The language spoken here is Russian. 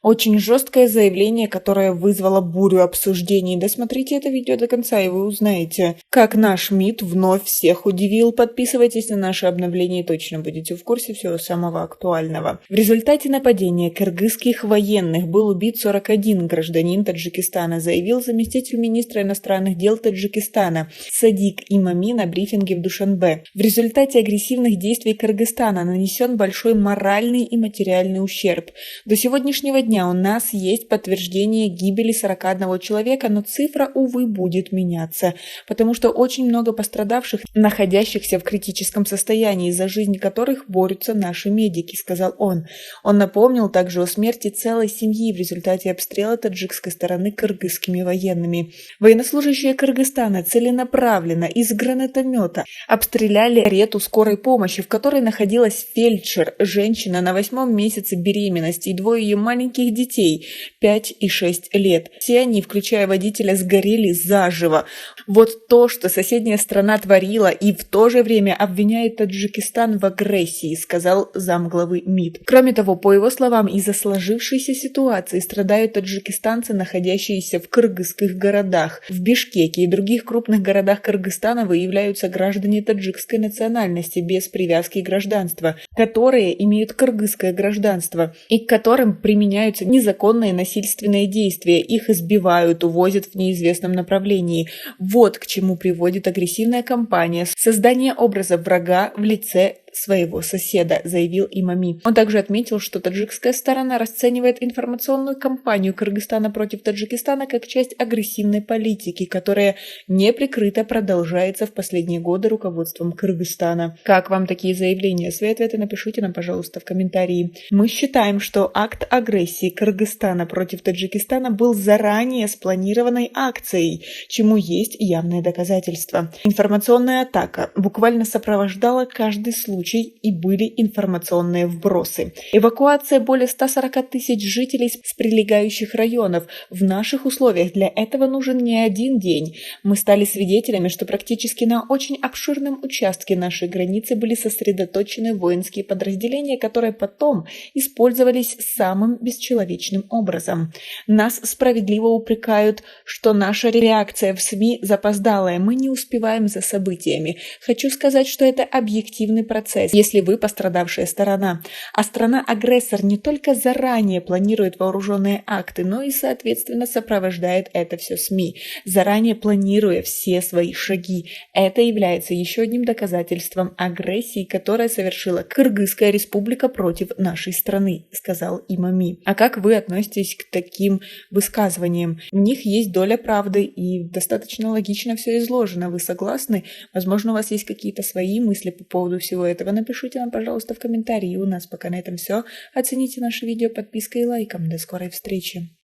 Очень жесткое заявление, которое вызвало бурю обсуждений. Досмотрите это видео до конца, и вы узнаете, как наш МИД вновь всех удивил. Подписывайтесь на наши обновления и точно будете в курсе всего самого актуального. В результате нападения кыргызских военных был убит 41 гражданин Таджикистана, заявил заместитель министра иностранных дел Таджикистана Садик Имами на брифинге в Душанбе. В результате агрессивных действий Кыргызстана нанесен большой моральный и материальный ущерб. До сегодняшнего дня у нас есть подтверждение гибели 41 человека, но цифра, увы, будет меняться, потому что очень много пострадавших, находящихся в критическом состоянии, за жизнь которых борются наши медики, сказал он. Он напомнил также о смерти целой семьи в результате обстрела таджикской стороны кыргызскими военными. Военнослужащие Кыргызстана целенаправленно из гранатомета обстреляли карету скорой помощи, в которой находилась фельдшер, женщина на 8-м месяце беременности и двое ее маленьких детей 5 и 6 лет. Все они, включая водителя, сгорели заживо. Вот то, что соседняя страна творила и в то же время обвиняет Таджикистан в агрессии, сказал замглавы МИД. Кроме того, по его словам, из-за сложившейся ситуации страдают таджикистанцы, находящиеся в кыргызских городах. В Бишкеке и других крупных городах Кыргызстана выявляются граждане таджикской национальности без привязки гражданства, которые имеют кыргызское гражданство и к которым применяются незаконные насильственные действия. Их избивают, увозят в неизвестном направлении. Вот к чему приводит агрессивная кампания создания образа врага в лице своего соседа, заявил Имами. Он также отметил, что таджикская сторона расценивает информационную кампанию Кыргызстана против Таджикистана как часть агрессивной политики, которая неприкрыто продолжается в последние годы руководством Кыргызстана. Как вам такие заявления? Свои ответы напишите нам, пожалуйста, в комментарии. Мы считаем, что акт агрессии Кыргызстана против Таджикистана был заранее спланированной акцией, чему есть явное доказательство. Информационная атака буквально сопровождала каждый случай и были информационные вбросы. Эвакуация более 140 тысяч жителей с прилегающих районов. В наших условиях для этого нужен не один день. Мы стали свидетелями, что практически на очень обширном участке нашей границы были сосредоточены воинские подразделения, которые потом использовались самым бесчеловечным образом. Нас справедливо упрекают, что наша реакция в СМИ запоздалая, мы не успеваем за событиями. Хочу сказать, что это объективный процесс, если вы пострадавшая сторона. А страна-агрессор не только заранее планирует вооруженные акты, но и, соответственно, сопровождает это все СМИ, заранее планируя все свои шаги. Это является еще одним доказательством агрессии, которая совершила Кыргызская республика против нашей страны, сказал Имами. А как вы относитесь к таким высказываниям? В них есть доля правды и достаточно логично все изложено. Вы согласны? Возможно, у вас есть какие-то свои мысли по поводу всего этого. Напишите нам, пожалуйста, в комментарии. У нас пока на этом все. Оцените наше видео подпиской и лайком. До скорой встречи.